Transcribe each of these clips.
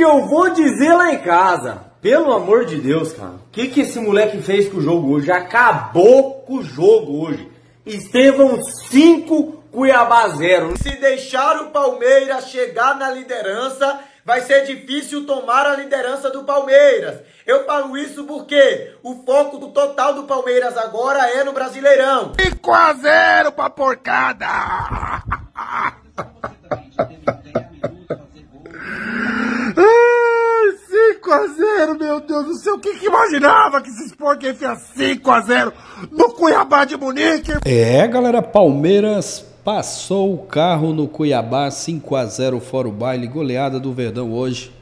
eu vou dizer lá em casa? Pelo amor de Deus, cara. O que esse moleque fez com o jogo hoje? Acabou com o jogo hoje. Estevão 5, Cuiabá 0. Se deixar o Palmeiras chegar na liderança, vai ser difícil tomar a liderança do Palmeiras. Eu falo isso porque o foco do total do Palmeiras agora é no Brasileirão. 5-0 pra porcada! 5-0, meu Deus do céu. Quem que imaginava que esses porcos enfiam 5-0 no Cuiabá de Munique? É, galera, Palmeiras passou o carro no Cuiabá, 5-0 fora o baile, goleada do Verdão hoje.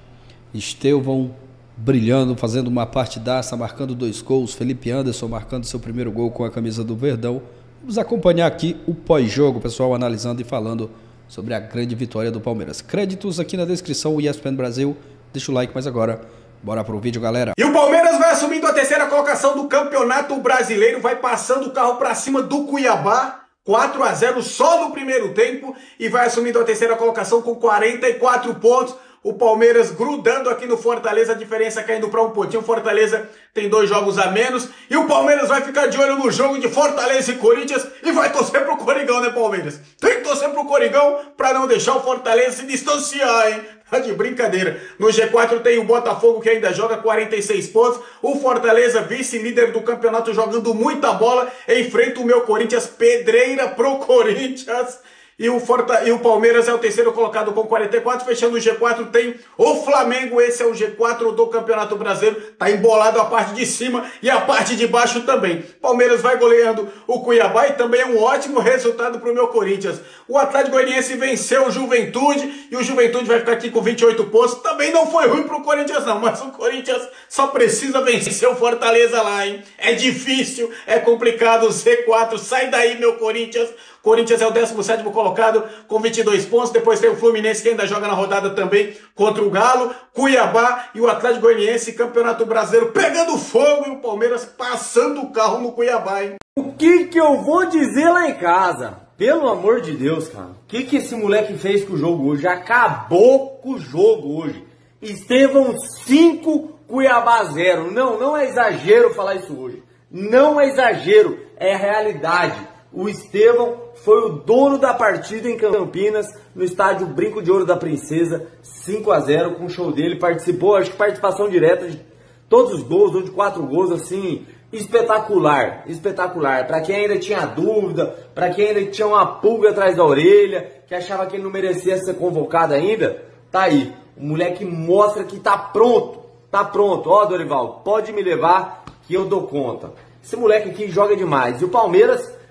Estevão brilhando, fazendo uma partidaça, marcando 2 gols. Felipe Anderson marcando seu primeiro gol com a camisa do Verdão. Vamos acompanhar aqui o pós-jogo, pessoal, analisando e falando sobre a grande vitória do Palmeiras. Créditos aqui na descrição, ESPN Brasil. Deixa o like, mas agora, bora pro vídeo, galera. E o Palmeiras vai assumindo a 3ª colocação do Campeonato Brasileiro, vai passando o carro pra cima do Cuiabá, 4-0 só no primeiro tempo, e vai assumindo a 3ª colocação com 44 pontos. O Palmeiras grudando aqui no Fortaleza, a diferença caindo para um pontinho. O Fortaleza tem 2 jogos a menos. E o Palmeiras vai ficar de olho no jogo de Fortaleza e Corinthians e vai torcer pro Coringão, né, Palmeiras? Tem que torcer pro Coringão para não deixar o Fortaleza se distanciar, hein? Tá de brincadeira. No G4 tem o Botafogo que ainda joga 46 pontos. O Fortaleza, vice-líder do campeonato, jogando muita bola. Enfrenta o meu Corinthians, pedreira pro Corinthians. E o Palmeiras é o 3º colocado com 44, fechando o G4 tem o Flamengo, esse é o G4 do Campeonato Brasileiro, tá embolado a parte de cima e a parte de baixo também. Palmeiras vai goleando o Cuiabá e também é um ótimo resultado para o meu Corinthians. O Atlético Goianiense venceu o Juventude e o Juventude vai ficar aqui com 28 pontos, também não foi ruim para o Corinthians não, mas o Corinthians só precisa vencer o Fortaleza lá, hein? É difícil, é complicado, o Z4, sai daí meu Corinthians. Corinthians é o 17º colocado com 22 pontos. Depois tem o Fluminense que ainda joga na rodada também contra o Galo. Cuiabá e o Atlético Goianiense, Campeonato Brasileiro pegando fogo e o Palmeiras passando o carro no Cuiabá, hein? O que eu vou dizer lá em casa? Pelo amor de Deus, cara. O que esse moleque fez com o jogo hoje? Acabou com o jogo hoje. Estevão 5, Cuiabá 0. Não é exagero falar isso hoje. Não é exagero, é realidade. O Estevão foi o dono da partida em Campinas, no estádio Brinco de Ouro da Princesa, 5-0, com o show dele, participou, acho que participação direta de todos os gols, ou de 4 gols, assim, espetacular, espetacular. Para quem ainda tinha dúvida, para quem ainda tinha uma pulga atrás da orelha, que achava que ele não merecia ser convocado ainda, tá aí. O moleque mostra que tá pronto, tá pronto. Ó, Dorival, pode me levar que eu dou conta. Esse moleque aqui joga demais. E o Palmeiras...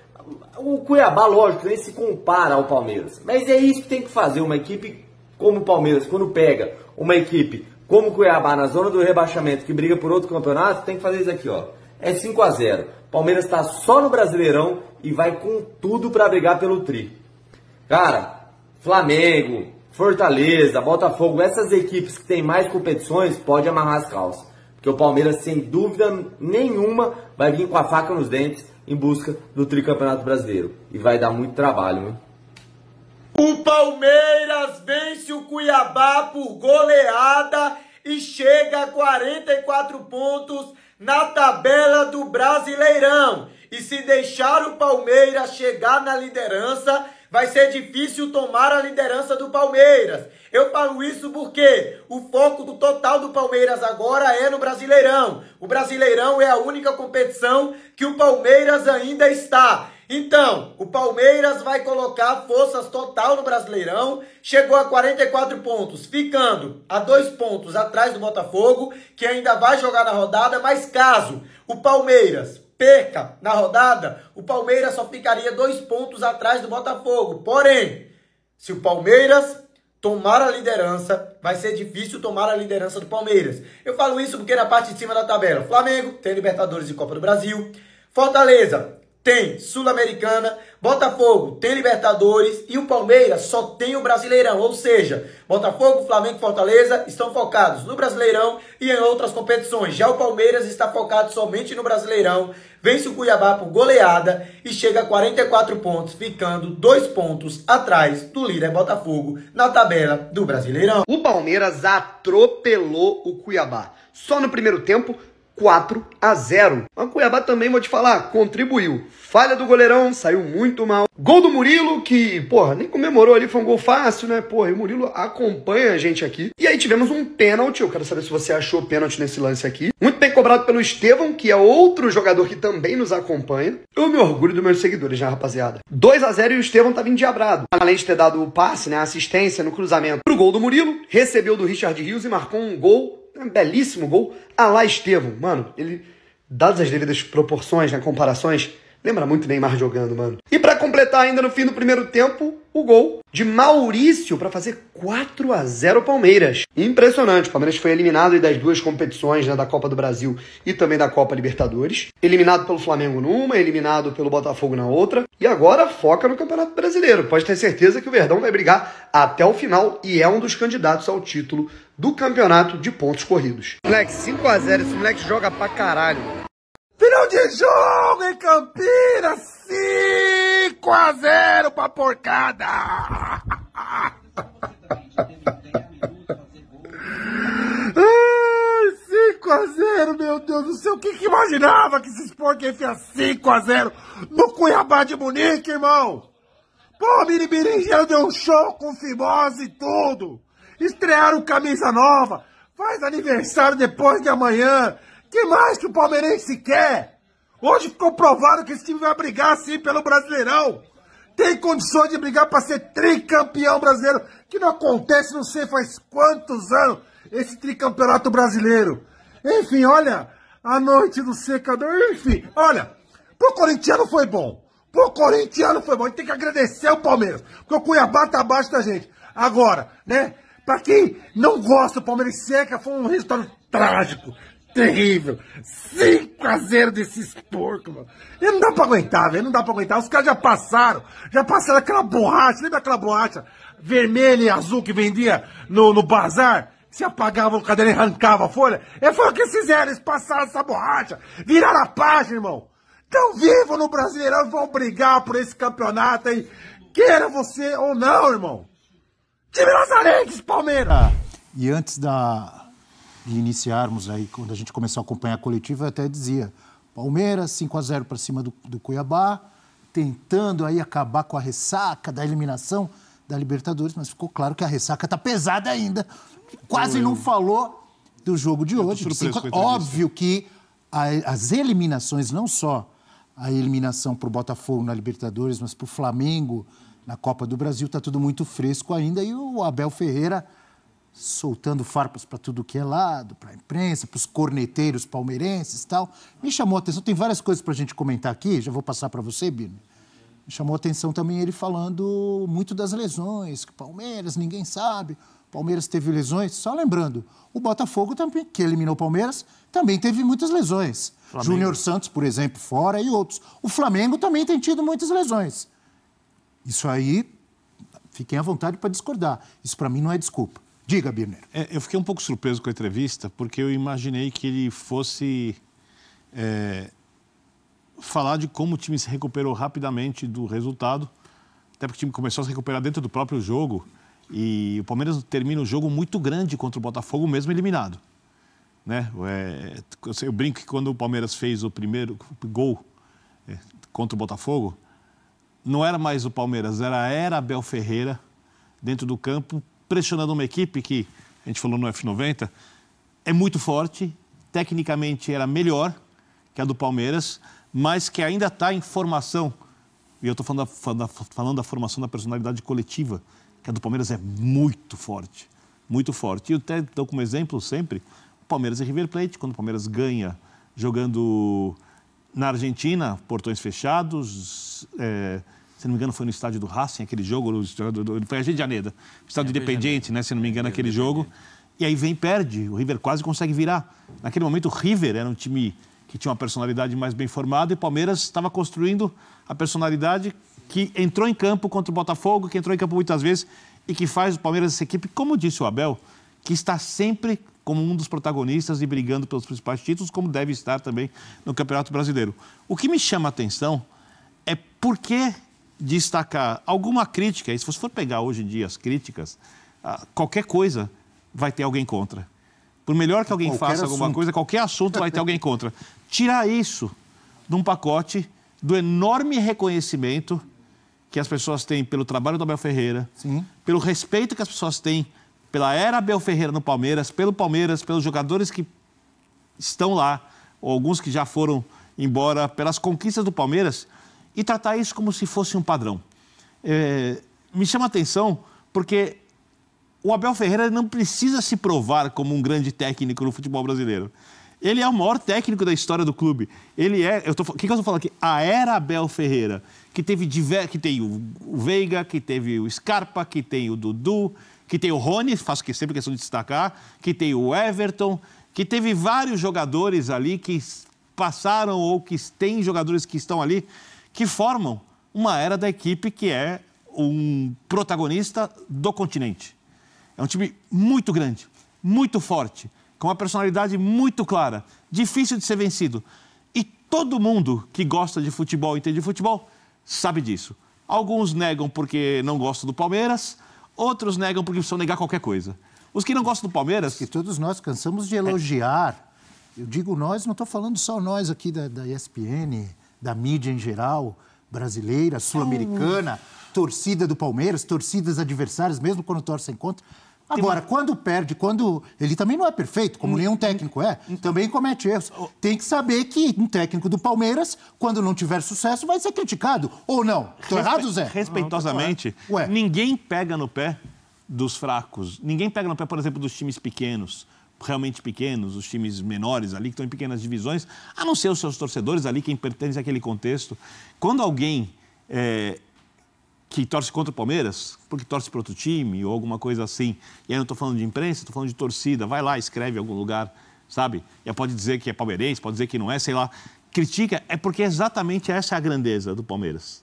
O Cuiabá, lógico, nem se compara ao Palmeiras. Mas é isso que tem que fazer uma equipe como o Palmeiras. Quando pega uma equipe como o Cuiabá na zona do rebaixamento, que briga por outro campeonato, tem que fazer isso aqui, ó. É 5-0. Palmeiras está só no Brasileirão e vai com tudo para brigar pelo tri. Cara, Flamengo, Fortaleza, Botafogo, essas equipes que tem mais competições, pode amarrar as calças. Porque o Palmeiras, sem dúvida nenhuma, vai vir com a faca nos dentes em busca do tricampeonato brasileiro. E vai dar muito trabalho, hein? O Palmeiras vence o Cuiabá por goleada e chega a 44 pontos na tabela do Brasileirão. E se deixar o Palmeiras chegar na liderança, vai ser difícil tomar a liderança do Palmeiras. Eu falo isso porque o foco do total do Palmeiras agora é no Brasileirão. O Brasileirão é a única competição que o Palmeiras ainda está. Então, o Palmeiras vai colocar forças total no Brasileirão, chegou a 44 pontos, ficando a 2 pontos atrás do Botafogo, que ainda vai jogar na rodada, mas caso o Palmeiras perca na rodada, o Palmeiras só ficaria 2 pontos atrás do Botafogo. Porém, se o Palmeiras tomar a liderança, vai ser difícil tomar a liderança do Palmeiras. Eu falo isso porque na parte de cima da tabela, Flamengo tem Libertadores e Copa do Brasil, Fortaleza tem Sul-Americana, Botafogo tem Libertadores e o Palmeiras só tem o Brasileirão. Ou seja, Botafogo, Flamengo e Fortaleza estão focados no Brasileirão e em outras competições. Já o Palmeiras está focado somente no Brasileirão. Vence o Cuiabá por goleada e chega a 44 pontos, ficando 2 pontos atrás do líder Botafogo na tabela do Brasileirão. O Palmeiras atropelou o Cuiabá. Só no primeiro tempo, 4-0. O Cuiabá também, vou te falar, contribuiu. Falha do goleirão, saiu muito mal. Gol do Murilo, que, porra, nem comemorou ali, foi um gol fácil, né? Porra, e o Murilo acompanha a gente aqui. E aí tivemos um pênalti, eu quero saber se você achou pênalti nesse lance aqui. Muito bem cobrado pelo Estevão, que é outro jogador que também nos acompanha. Eu me orgulho dos meus seguidores, já, rapaziada. 2-0 e o Estevão tava endiabrado. Além de ter dado o passe, né, a assistência no cruzamento pro gol do Murilo, recebeu do Richard Rios e marcou um gol, um belíssimo gol, a lá Estevão. Mano, ele, dadas as devidas proporções, né, comparações, lembra muito Neymar jogando, mano. E pra completar ainda no fim do primeiro tempo, o gol de Maurício pra fazer 4-0 Palmeiras. Impressionante, o Palmeiras foi eliminado das duas competições, né, da Copa do Brasil e também da Copa Libertadores. Eliminado pelo Flamengo numa, eliminado pelo Botafogo na outra. E agora foca no Campeonato Brasileiro. Pode ter certeza que o Verdão vai brigar até o final e é um dos candidatos ao título do campeonato de pontos corridos. Moleque, 5-0, esse moleque joga pra caralho. Final de jogo em Campinas, 5-0 pra porcada. Ai, 5-0, meu Deus do céu. Quem que imaginava que esses porcos enfiam 5-0 no Cuiabá de Munique, irmão? Pô, Biribiri já deu um show com fimose e tudo. Estrearam camisa nova. Faz aniversário depois de amanhã. Que mais que o palmeirense quer? Hoje ficou provado que esse time vai brigar sim pelo Brasileirão. Tem condições de brigar para ser tricampeão brasileiro, que não acontece não sei faz quantos anos esse tricampeonato brasileiro. Enfim, olha, a noite do secador, enfim, olha, pro corintiano foi bom. Pro corintiano foi bom, a gente tem que agradecer o Palmeiras, porque o Cuiabá tá abaixo da gente. Agora, né, pra quem não gosta do Palmeiras seca, foi um resultado trágico. Terrível. 5-0 desses porcos, mano. E não dá pra aguentar, velho. Não dá pra aguentar. Os caras já passaram aquela borracha. Lembra aquela borracha vermelha e azul que vendia no bazar? Se apagava o caderno e arrancava a folha? Foi o que eles fizeram. Eles passaram essa borracha. Viraram a página, irmão. Tão vivo no Brasileirão e vão brigar por esse campeonato aí. Queira você ou não, irmão. Time Lazarense, Palmeiras. E antes de iniciarmos aí, quando a gente começou a acompanhar a coletiva, eu até dizia, Palmeiras 5-0 para cima do Cuiabá, tentando aí acabar com a ressaca da eliminação da Libertadores, mas ficou claro que a ressaca tá pesada ainda. Quase não falou do jogo de hoje. Óbvio que as eliminações, não só a eliminação para o Botafogo na Libertadores, mas para o Flamengo na Copa do Brasil, tá tudo muito fresco ainda, e o Abel Ferreira soltando farpas para tudo que é lado, para a imprensa, para os corneteiros palmeirenses e tal. Me chamou a atenção, tem várias coisas para a gente comentar aqui, já vou passar para você, Bino. Me chamou a atenção também ele falando muito das lesões, que Palmeiras, ninguém sabe, Palmeiras teve lesões. Só lembrando, o Botafogo também, que eliminou o Palmeiras, também teve muitas lesões. Júnior Santos, por exemplo, fora e outros. O Flamengo também tem tido muitas lesões. Isso aí, fiquem à vontade para discordar. Isso para mim não é desculpa. Diga, Birner. Eu fiquei um pouco surpreso com a entrevista, porque eu imaginei que ele fosse falar de como o time se recuperou rapidamente do resultado, até porque o time começou a se recuperar dentro do próprio jogo, e o Palmeiras termina o jogo muito grande contra o Botafogo, mesmo eliminado. Né? Eu brinco que quando o Palmeiras fez o primeiro gol contra o Botafogo, não era mais o Palmeiras, era Abel Ferreira dentro do campo, pressionando uma equipe que, a gente falou no F90, é muito forte, tecnicamente era melhor que a do Palmeiras, mas que ainda está em formação. E eu estou falando da formação da personalidade coletiva, que a do Palmeiras é muito forte, muito forte. E eu até dou como exemplo sempre o Palmeiras e River Plate, quando o Palmeiras ganha jogando na Argentina, portões fechados, se não me engano, foi no estádio do Racing, aquele jogo, foi a Janeiro, estádio Independiente, né, se não me engano, aquele jogo. E aí vem e perde, o River quase consegue virar. Naquele momento, o River era um time que tinha uma personalidade mais bem formada e o Palmeiras estava construindo a personalidade que entrou em campo contra o Botafogo, que entrou em campo muitas vezes e que faz o Palmeiras essa equipe, como disse o Abel, que está sempre como um dos protagonistas e brigando pelos principais títulos, como deve estar também no Campeonato Brasileiro. O que me chama a atenção é por que destacar alguma crítica, e se você for pegar hoje em dia as críticas, qualquer coisa vai ter alguém contra. Por melhor que alguém faça alguma coisa, qualquer assunto vai ter alguém contra. Tirar isso de um pacote do enorme reconhecimento que as pessoas têm pelo trabalho do Abel Ferreira, sim, pelo respeito que as pessoas têm pela era Abel Ferreira no Palmeiras, pelos jogadores que estão lá, ou alguns que já foram embora, pelas conquistas do Palmeiras, e tratar isso como se fosse um padrão. Me chama a atenção porque o Abel Ferreira não precisa se provar como um grande técnico no futebol brasileiro. Ele é o maior técnico da história do clube. Ele é... O que eu estou falando aqui? A era Abel Ferreira, que tem o Veiga, que teve o Scarpa, que tem o Dudu, que tem o Rony, faço sempre questão de destacar, que tem o Everton, que teve vários jogadores ali que passaram ou que tem jogadores que estão ali, que formam uma era da equipe que é um protagonista do continente. É um time muito grande, muito forte, com uma personalidade muito clara, difícil de ser vencido. E todo mundo que gosta de futebol e entende de futebol sabe disso. Alguns negam porque não gostam do Palmeiras, outros negam porque precisam negar qualquer coisa. Os que não gostam do Palmeiras... Que todos nós cansamos de elogiar. Eu digo nós, não estou falando só nós aqui da ESPN, da mídia em geral, brasileira, sul-americana, torcida do Palmeiras, torcidas adversárias, mesmo quando torcem contra... Agora, quando perde, quando... Ele também não é perfeito, como nenhum técnico é, também comete erros. Tem que saber que um técnico do Palmeiras, quando não tiver sucesso, vai ser criticado. Ou não? Estou errado, Zé? Respeitosamente, ninguém pega no pé dos fracos. Ninguém pega no pé, por exemplo, dos times pequenos, realmente pequenos, os times menores ali, que estão em pequenas divisões, a não ser os seus torcedores ali, quem pertence àquele contexto. Quando alguém... que torce contra o Palmeiras, porque torce para outro time ou alguma coisa assim. E aí não estou falando de imprensa, estou falando de torcida. Vai lá, escreve em algum lugar, sabe? E pode dizer que é palmeirense, pode dizer que não é, sei lá. Critica, é porque exatamente essa é a grandeza do Palmeiras.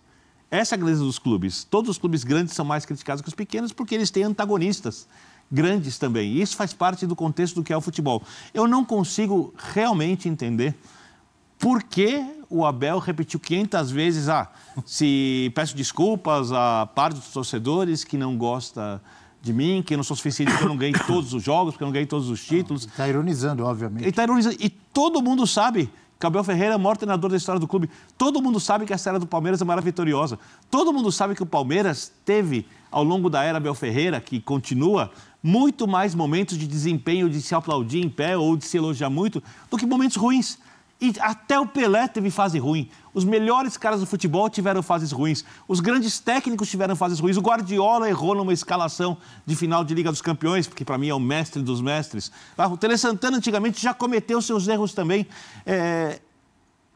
Essa é a grandeza dos clubes. Todos os clubes grandes são mais criticados que os pequenos porque eles têm antagonistas grandes também. E isso faz parte do contexto do que é o futebol. Eu não consigo realmente entender por que o Abel repetiu 500 vezes, se peço desculpas a parte dos torcedores que não gosta de mim, que eu não sou suficiente, porque eu não ganhei todos os jogos, porque eu não ganhei todos os títulos. Está ironizando, obviamente. Ele está ironizando. E todo mundo sabe que o Abel Ferreira é o maior treinador da história do clube. Todo mundo sabe que essa era do Palmeiras é uma era vitoriosa. Todo mundo sabe que o Palmeiras teve, ao longo da era Abel Ferreira, que continua, muito mais momentos de desempenho, de se aplaudir em pé ou de se elogiar muito, do que momentos ruins. E até o Pelé teve fase ruim. Os melhores caras do futebol tiveram fases ruins. Os grandes técnicos tiveram fases ruins. O Guardiola errou numa escalação de final de Liga dos Campeões, porque para mim é o mestre dos mestres. O Tele Santana antigamente já cometeu seus erros também.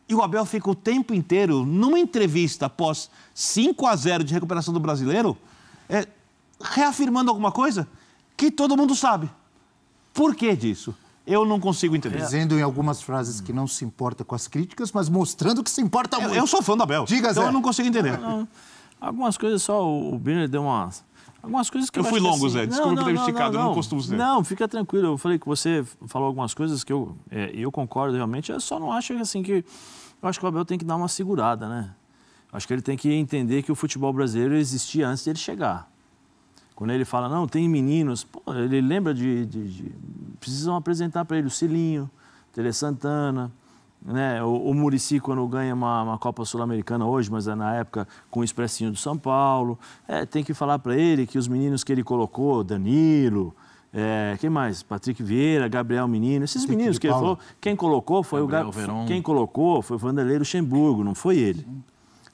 E o Abel fica o tempo inteiro, numa entrevista após 5-0 de recuperação do Brasileiro, reafirmando alguma coisa que todo mundo sabe. Por que disso? Eu não consigo entender. Dizendo em algumas frases que não se importa com as críticas, mas mostrando que se importa muito. Eu sou fã do Abel. Diga, então Zé. Eu não consigo entender. Algumas coisas só, o Birner deu umas... Algumas coisas que eu fui longo, assim, Zé. Desculpa por ter esticado, eu não costumo ser. Não, fica tranquilo. Eu falei que você falou algumas coisas que eu concordo realmente. Eu só não acho assim que... Eu acho que o Abel tem que dar uma segurada, né? Eu acho que ele tem que entender que o futebol brasileiro existia antes dele chegar. Quando ele fala, não, tem meninos, ele lembra precisam apresentar para ele o Cilinho, Tele Santana, né? O Muricy, quando ganha uma Copa Sul-Americana hoje, mas é na época com o Expressinho do São Paulo. Tem que falar para ele que os meninos que ele colocou, Danilo, quem mais? Patrick Vieira, Gabriel Menino, esses meninos que ele falou, quem colocou foi o Vanderlei Luxemburgo, não foi ele.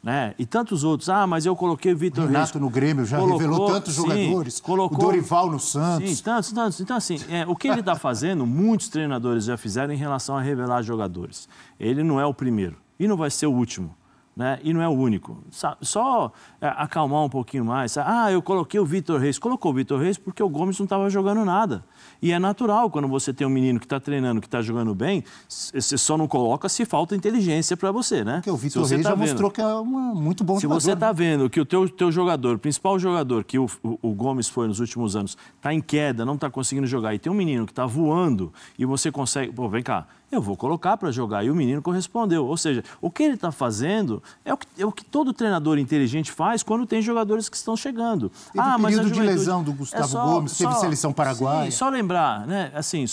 Né? E tantos outros. mas eu coloquei o Vitor Reis. Renato no Grêmio já revelou tantos jogadores. O Dorival no Santos. Sim, tantos. Então, assim, o que ele está fazendo, muitos treinadores já fizeram em relação a revelar jogadores. Ele não é o primeiro e não vai ser o último. né? E não é o único. Só acalmar um pouquinho mais. Eu coloquei o Vitor Reis. Colocou o Vitor Reis porque o Gomes não estava jogando nada. E é natural, quando você tem um menino que está treinando, que está jogando bem, você só não coloca se falta inteligência para você, né? Porque o Vitor Reis já mostrou que é muito bom jogador. Se você está vendo que o teu jogador, o principal jogador, que o Gomes foi nos últimos anos, está em queda, não está conseguindo jogar, e tem um menino que está voando, e você consegue... Pô, vem cá, eu vou colocar para jogar. E o menino correspondeu. Ou seja, o que ele está fazendo é o que todo treinador inteligente faz quando tem jogadores que estão chegando. Teve o período de lesão do Gustavo Gomes, teve seleção paraguaia. Sim, só lembrar, né? Assim,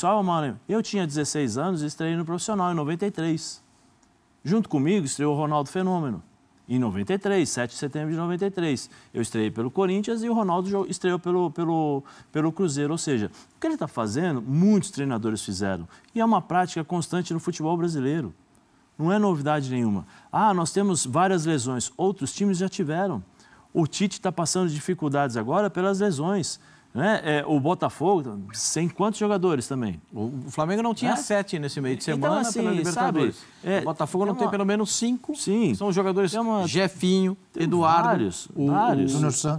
eu tinha 16 anos e estreiei no profissional em 93. Junto comigo estreou o Ronaldo Fenômeno. Em 93, 7 de setembro de 93. Eu estreiei pelo Corinthians e o Ronaldo estreou pelo Cruzeiro. Ou seja, o que ele está fazendo, muitos treinadores fizeram. E é uma prática constante no futebol brasileiro. Não é novidade nenhuma. Nós temos várias lesões. Outros times já tiveram. O Tite está passando dificuldades agora pelas lesões. Né? O Botafogo, sem quantos jogadores também? O Flamengo não tinha 7 nesse meio de semana então, assim, pela Libertadores. Sabe, o Botafogo não tem pelo menos 5. Sim. São jogadores Jefinho, Eduardo, vários.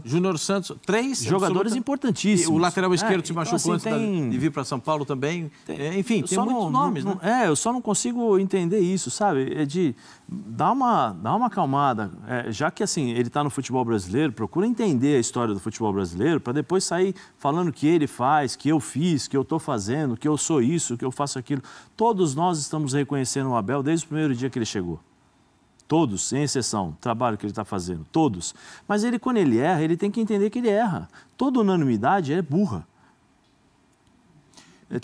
Júnior Santos. 3 jogadores importantíssimos. O lateral esquerdo se machucou então, antes de vir para São Paulo também. Enfim, tem muitos nomes, né? Eu só não consigo entender isso, sabe? É de dar uma acalmada. Já que assim, ele está no futebol brasileiro, procura entender a história do futebol brasileiro para depois sair falando que ele faz, que eu fiz, que eu estou fazendo, que eu sou isso, que eu faço aquilo. Todos nós estamos reconhecendo o Abel desde o primeiro dia que ele chegou. Todos, sem exceção, o trabalho que ele está fazendo, todos. Mas ele, quando ele erra, ele tem que entender que ele erra. Toda unanimidade é burra.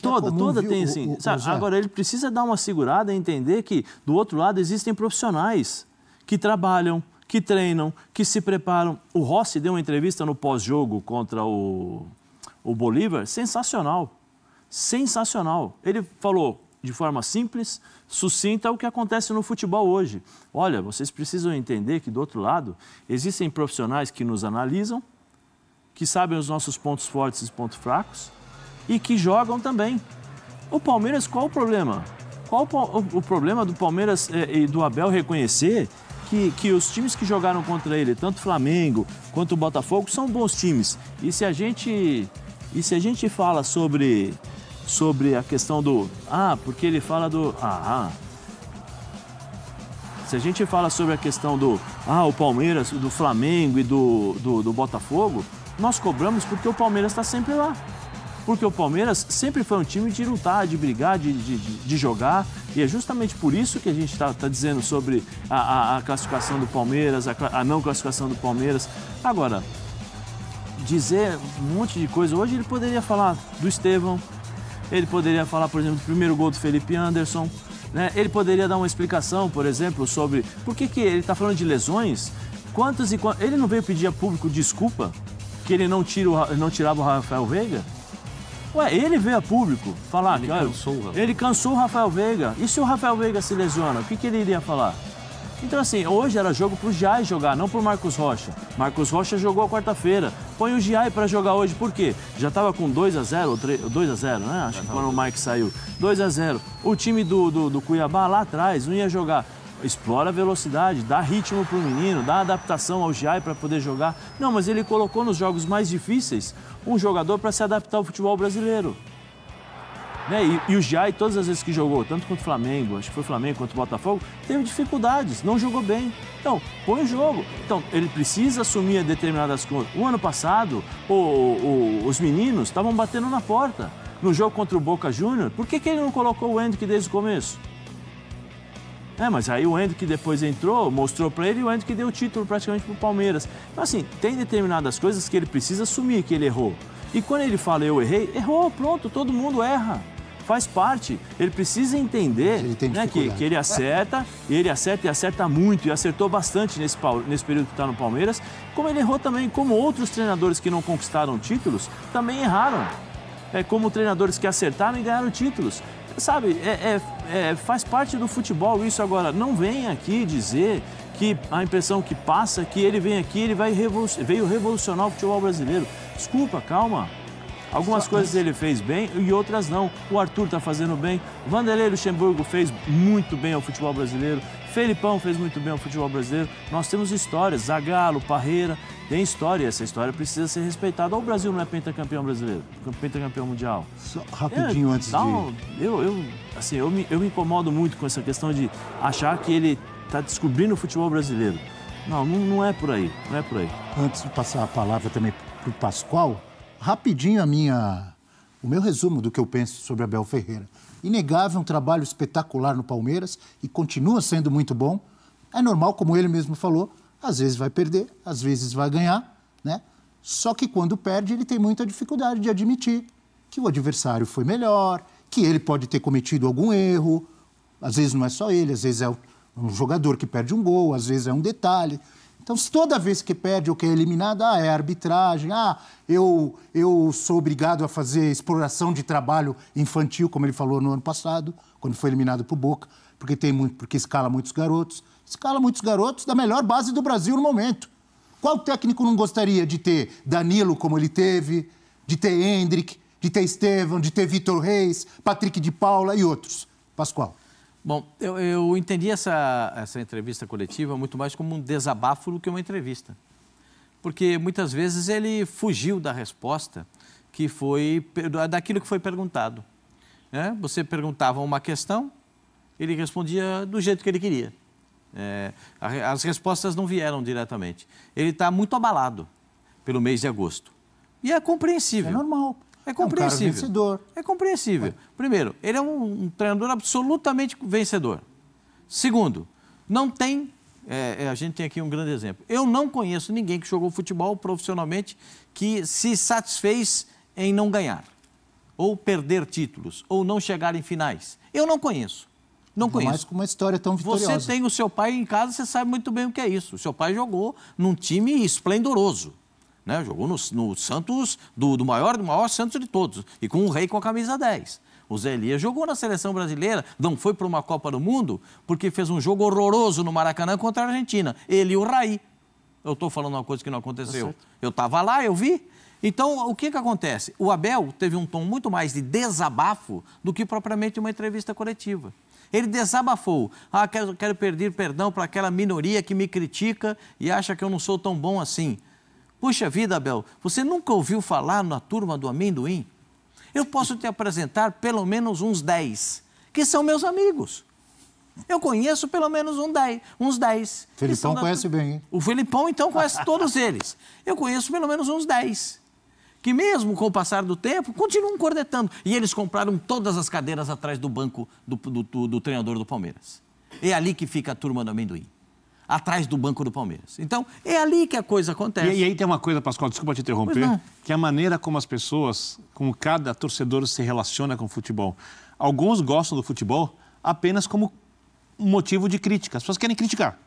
Toda tem assim. Agora, ele precisa dar uma segurada e entender que, do outro lado, existem profissionais que trabalham, que treinam, que se preparam. O Rossi deu uma entrevista no pós-jogo contra o Bolívar, sensacional. Sensacional. Ele falou de forma simples, sucinta, o que acontece no futebol hoje. Olha, vocês precisam entender que, do outro lado, existem profissionais que nos analisam, que sabem os nossos pontos fortes e pontos fracos, e que jogam também. O Palmeiras, qual o problema? Qual o problema do Palmeiras e do Abel reconhecer que os times que jogaram contra ele, tanto o Flamengo quanto o Botafogo, são bons times? E se a gente fala sobre a questão do... porque ele fala do... Se a gente fala sobre a questão do... o Palmeiras, do Flamengo e do Botafogo, nós cobramos porque o Palmeiras está sempre lá. Porque o Palmeiras sempre foi um time de lutar, de brigar, de jogar. E é justamente por isso que a gente está dizendo sobre a classificação do Palmeiras, a não classificação do Palmeiras. Agora, dizer um monte de coisa. Hoje ele poderia falar do Estevão, ele poderia falar, por exemplo, do primeiro gol do Felipe Anderson. Né? Ele poderia dar uma explicação, por exemplo, sobre por que ele está falando de lesões. Ele não veio pedir a público desculpa que ele não tirava o Rafael Veiga? Ele veio a público falar que ele cansou o Rafael Veiga. E se o Rafael Veiga se lesiona, o que ele iria falar? Então, assim, hoje era jogo pro Giai jogar, não pro Marcos Rocha. Marcos Rocha jogou quarta-feira. Põe o Giai para jogar hoje, por quê? Já estava com 2-0, 2-0, né? Acho que quando o Mike saiu. 2-0. O time do Cuiabá lá atrás não ia jogar. Explora a velocidade, dá ritmo pro menino, dá adaptação ao Giai para poder jogar. Não, mas ele colocou nos jogos mais difíceis um jogador para se adaptar ao futebol brasileiro. Né? E o Giai, todas as vezes que jogou, tanto contra o Flamengo, acho que foi o Flamengo contra o Botafogo, teve dificuldades, não jogou bem. Então, põe o jogo. Então, ele precisa assumir determinadas coisas. O ano passado, os meninos estavam batendo na porta. No jogo contra o Boca Júnior, por que ele não colocou o Hendrick desde o começo? Mas aí o Hendrick depois entrou, mostrou para ele e o Hendrick deu o título praticamente pro Palmeiras. Então, assim, tem determinadas coisas que ele precisa assumir que ele errou. E quando ele fala eu errei, errou, pronto, todo mundo erra. Faz parte. Ele precisa entender que ele acerta, e ele acerta e acerta muito, e acertou bastante nesse período que está no Palmeiras, como ele errou também, como outros treinadores que não conquistaram títulos também erraram. Como treinadores que acertaram e ganharam títulos. Sabe, faz parte do futebol isso. Agora. Não vem aqui dizer que a impressão que passa é que ele vem aqui, ele veio revolucionar o futebol brasileiro. Desculpa, calma. Algumas coisas ele fez bem e outras não. O Arthur está fazendo bem. Vanderlei Luxemburgo fez muito bem ao futebol brasileiro. Felipão fez muito bem ao futebol brasileiro. Nós temos histórias. Zagallo, Parreira, tem história. Essa história precisa ser respeitada. O Brasil não é pentacampeão brasileiro, pentacampeão mundial. Só rapidinho antes de... Eu me incomodo muito com essa questão de achar que ele está descobrindo o futebol brasileiro. Não é por aí, não é por aí. Antes de passar a palavra também para o Pascoal, rapidinho o meu resumo do que eu penso sobre Abel Ferreira. Inegável, um trabalho espetacular no Palmeiras e continua sendo muito bom. É normal, como ele mesmo falou, às vezes vai perder, às vezes vai ganhar, né? Só que quando perde, ele tem muita dificuldade de admitir que o adversário foi melhor, que ele pode ter cometido algum erro. Às vezes não é só ele, às vezes é um jogador que perde um gol, às vezes é um detalhe. Então, se toda vez que perde ou que é eliminado, é arbitragem, eu sou obrigado a fazer exploração de trabalho infantil, como ele falou no ano passado, quando foi eliminado por Boca, porque escala muitos garotos. Escala muitos garotos da melhor base do Brasil no momento. Qual técnico não gostaria de ter Danilo como ele teve, de ter Hendrick, de ter Estevão, de ter Vitor Reis, Patrick de Paula e outros? Pascoal. Bom, eu entendi essa entrevista coletiva muito mais como um desabafo do que uma entrevista. Porque muitas vezes ele fugiu da resposta daquilo que foi perguntado. Né? Você perguntava uma questão, ele respondia do jeito que ele queria. As respostas não vieram diretamente. Ele está muito abalado pelo mês de agosto. E é compreensível. É normal. É compreensível. É um cara vencedor. É compreensível. Primeiro, ele é um treinador absolutamente vencedor. Segundo, não tem... a gente tem aqui um grande exemplo. Eu não conheço ninguém que jogou futebol profissionalmente que se satisfez em não ganhar, ou perder títulos, ou não chegar em finais. Eu não conheço. Não conheço. Mas com uma história tão vitoriosa. Você tem o seu pai em casa, você sabe muito bem o que é isso. O seu pai jogou num time esplendoroso. Né? Jogou no Santos, do maior Santos de todos, e com um rei com a camisa 10. O Zé Elias jogou na seleção brasileira, não foi para uma Copa do Mundo, porque fez um jogo horroroso no Maracanã contra a Argentina. Ele e o Raí. Eu estou falando uma coisa que não aconteceu. Eu estava lá, eu vi. Então, o que acontece? O Abel teve um tom muito mais de desabafo do que propriamente uma entrevista coletiva. Ele desabafou. Quero pedir perdão para aquela minoria que me critica e acha que eu não sou tão bom assim. Puxa vida, Abel, você nunca ouviu falar na turma do amendoim? Eu posso te apresentar pelo menos uns 10, que são meus amigos. Eu conheço pelo menos uns 10. O Felipão conhece bem, hein? O Felipão, então, conhece todos eles. Eu conheço pelo menos uns 10, que mesmo com o passar do tempo, continuam cornetando. E eles compraram todas as cadeiras atrás do banco do treinador do Palmeiras. É ali que fica a turma do amendoim. Atrás do banco do Palmeiras. Então, é ali que a coisa acontece. E aí tem uma coisa, Pascoal, desculpa te interromper, que é a maneira como as pessoas, como cada torcedor se relaciona com o futebol. Alguns gostam do futebol apenas como um motivo de crítica. As pessoas querem criticar.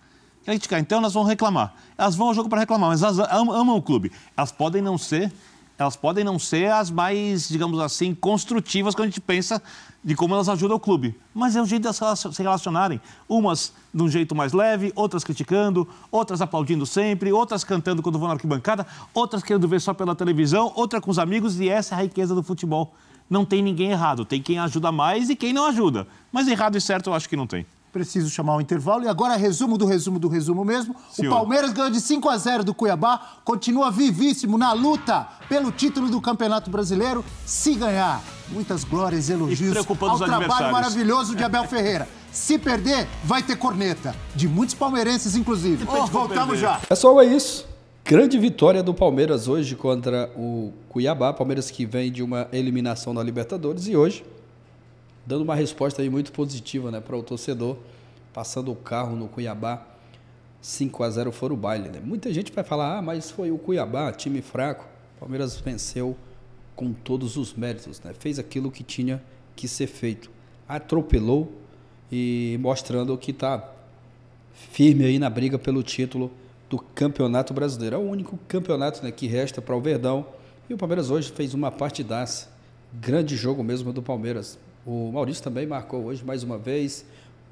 Então elas vão reclamar. Elas vão ao jogo para reclamar, mas elas amam o clube. Elas podem não ser as mais, digamos assim, construtivas quando a gente pensa de como elas ajudam o clube. Mas é o jeito de elas se relacionarem. Umas de um jeito mais leve, outras criticando, outras aplaudindo sempre, outras cantando quando vão na arquibancada, outras querendo ver só pela televisão, outra com os amigos, e essa é a riqueza do futebol. Não tem ninguém errado, tem quem ajuda mais e quem não ajuda. Mas errado e certo eu acho que não tem. Preciso chamar o intervalo. E agora, resumo do resumo mesmo. Senhor. O Palmeiras ganhou de 5-0 do Cuiabá, continua vivíssimo na luta pelo título do Campeonato Brasileiro, se ganhar. Muitas glórias e elogios ao trabalho maravilhoso de Abel Ferreira. Se perder, vai ter corneta. De muitos palmeirenses, inclusive. Voltamos já. Pessoal, é isso. Grande vitória do Palmeiras hoje contra o Cuiabá. Palmeiras que vem de uma eliminação na Libertadores e hoje dando uma resposta aí muito positiva, né, para o torcedor, passando o carro no Cuiabá, 5-0 for o baile, né? Muita gente vai falar, mas foi o Cuiabá, time fraco. O Palmeiras venceu com todos os méritos, né? Fez aquilo que tinha que ser feito. Atropelou e mostrando que está firme aí na briga pelo título do Campeonato Brasileiro. É o único campeonato, né, que resta para o Verdão. E o Palmeiras hoje fez uma partidaça. Grande jogo mesmo do Palmeiras. O Maurício também marcou hoje mais uma vez,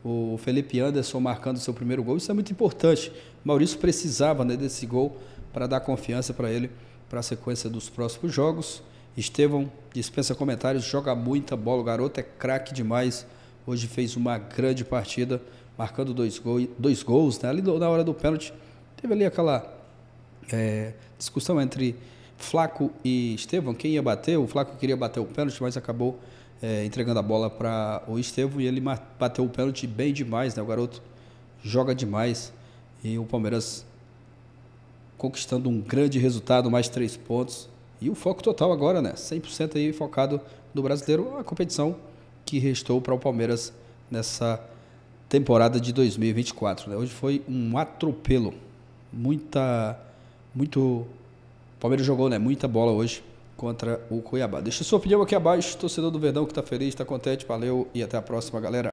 o Felipe Anderson marcando seu primeiro gol, isso é muito importante. O Maurício precisava, né, desse gol para dar confiança para ele, para a sequência dos próximos jogos. Estevão dispensa comentários, joga muita bola, o garoto é craque demais. Hoje fez uma grande partida, marcando dois gols, né? Ali na hora do pênalti, teve ali aquela discussão entre Flaco e Estevão, quem ia bater. O Flaco queria bater o pênalti, mas acabou entregando a bola para o Estevão e ele bateu o pênalti bem demais, né? O garoto joga demais e o Palmeiras conquistando um grande resultado, mais 3 pontos. E o foco total agora, né? 100% aí focado no Brasileiro, a competição que restou para o Palmeiras nessa temporada de 2024, né? Hoje foi um atropelo. O Palmeiras jogou, né? Muita bola hoje contra o Cuiabá. Deixa sua opinião aqui abaixo, torcedor do Verdão que está feliz, está contente. Valeu e até a próxima, galera.